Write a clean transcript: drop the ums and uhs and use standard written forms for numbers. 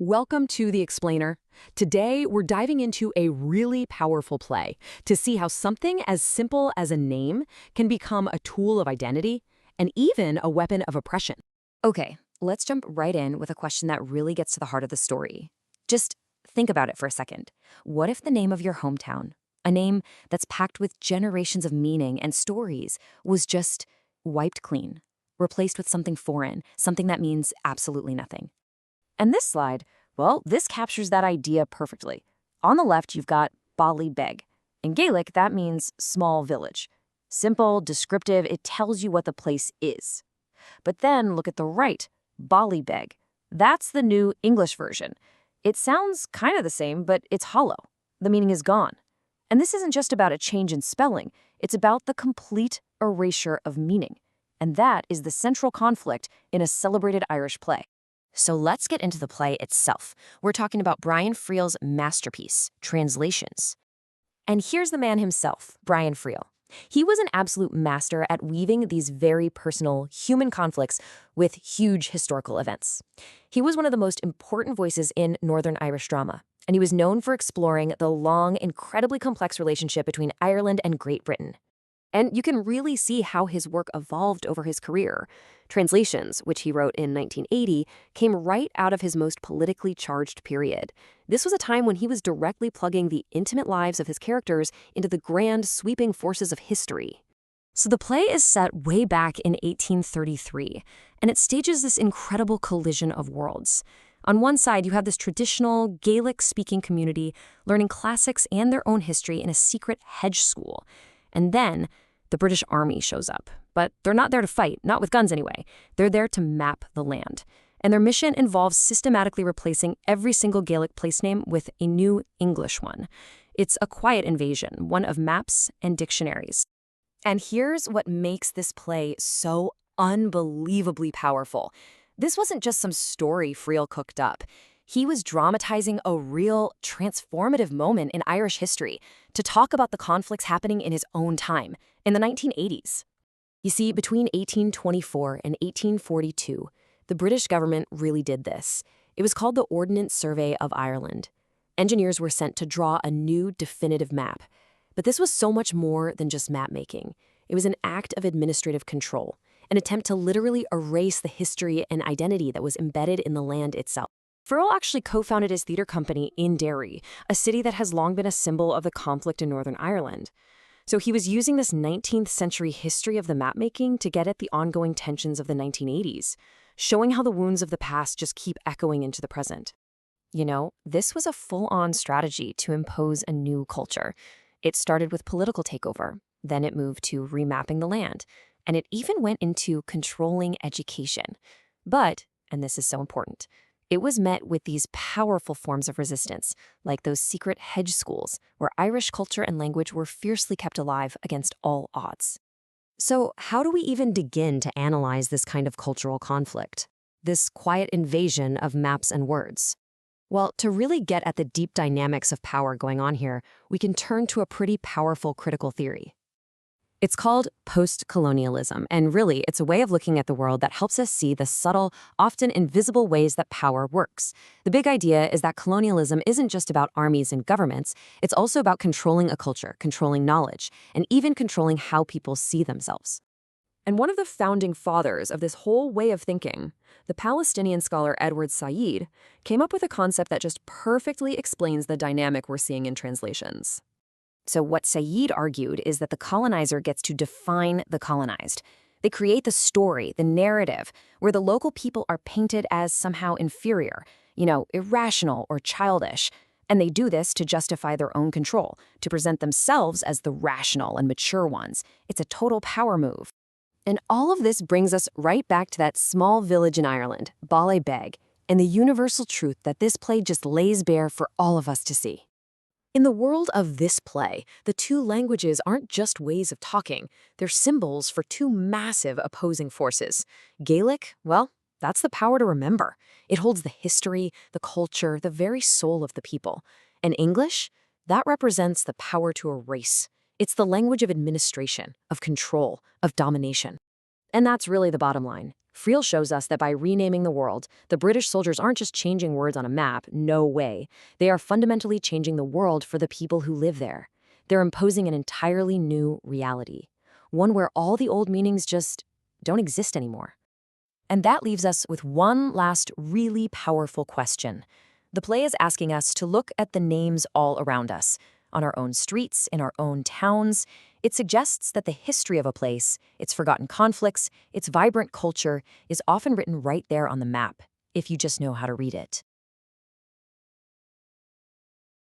Welcome to The Explainer. Today, we're diving into a really powerful play to see how something as simple as a name can become a tool of identity and even a weapon of oppression. Okay, let's jump right in with a question that really gets to the heart of the story. Just think about it for a second. What if the name of your hometown, a name that's packed with generations of meaning and stories, was just wiped clean, replaced with something foreign, something that means absolutely nothing? And this slide, well, this captures that idea perfectly. On the left, you've got Beg. In Gaelic, that means small village. Simple, descriptive, it tells you what the place is. But then look at the right, Beg. That's the new English version. It sounds kind of the same, but it's hollow. The meaning is gone. And this isn't just about a change in spelling. It's about the complete erasure of meaning. And that is the central conflict in a celebrated Irish play. So let's get into the play itself. We're talking about Brian Friel's masterpiece, Translations. And here's the man himself, Brian Friel. He was an absolute master at weaving these very personal human conflicts with huge historical events. He was one of the most important voices in Northern Irish drama, and he was known for exploring the long, incredibly complex relationship between Ireland and Great Britain. And you can really see how his work evolved over his career. Translations, which he wrote in 1980, came right out of his most politically charged period. This was a time when he was directly plugging the intimate lives of his characters into the grand, sweeping forces of history. So the play is set way back in 1833, and it stages this incredible collision of worlds. On one side, you have this traditional Gaelic-speaking community learning classics and their own history in a secret hedge school. And then the British Army shows up. But they're not there to fight, not with guns anyway. They're there to map the land. And their mission involves systematically replacing every single Gaelic place name with a new English one. It's a quiet invasion, one of maps and dictionaries. And here's what makes this play so unbelievably powerful. This wasn't just some story Friel cooked up. He was dramatizing a real transformative moment in Irish history to talk about the conflicts happening in his own time, in the 1980s. You see, between 1824 and 1842, the British government really did this. It was called the Ordnance Survey of Ireland. Engineers were sent to draw a new definitive map. But this was so much more than just map making. It was an act of administrative control, an attempt to literally erase the history and identity that was embedded in the land itself. Friel actually co-founded his theater company in Derry, a city that has long been a symbol of the conflict in Northern Ireland. So he was using this 19th century history of the mapmaking to get at the ongoing tensions of the 1980s, showing how the wounds of the past just keep echoing into the present. You know, this was a full-on strategy to impose a new culture. It started with political takeover, then it moved to remapping the land, and it even went into controlling education. But, and this is so important, it was met with these powerful forms of resistance, like those secret hedge schools, where Irish culture and language were fiercely kept alive against all odds. So how do we even begin to analyze this kind of cultural conflict? This quiet invasion of maps and words? Well, to really get at the deep dynamics of power going on here, we can turn to a pretty powerful critical theory. It's called post-colonialism, and really, it's a way of looking at the world that helps us see the subtle, often invisible ways that power works. The big idea is that colonialism isn't just about armies and governments, it's also about controlling a culture, controlling knowledge, and even controlling how people see themselves. And one of the founding fathers of this whole way of thinking, the Palestinian scholar Edward Said, came up with a concept that just perfectly explains the dynamic we're seeing in translations. So what Said argued is that the colonizer gets to define the colonized. They create the story, the narrative, where the local people are painted as somehow inferior, irrational or childish. And they do this to justify their own control, to present themselves as the rational and mature ones. It's a total power move. And all of this brings us right back to that small village in Ireland, Beg, and the universal truth that this play just lays bare for all of us to see. In the world of this play, the two languages aren't just ways of talking. They're symbols for two massive opposing forces. Gaelic, well, that's the power to remember. It holds the history, the culture, the very soul of the people. And English, that represents the power to erase. It's the language of administration, of control, of domination. And that's really the bottom line. Friel shows us that by renaming the world, the British soldiers aren't just changing words on a map, no way. They are fundamentally changing the world for the people who live there. They're imposing an entirely new reality, one where all the old meanings just don't exist anymore. And that leaves us with one last really powerful question. The play is asking us to look at the names all around us, on our own streets, in our own towns. It suggests that the history of a place, its forgotten conflicts, its vibrant culture, is often written right there on the map, if you just know how to read it.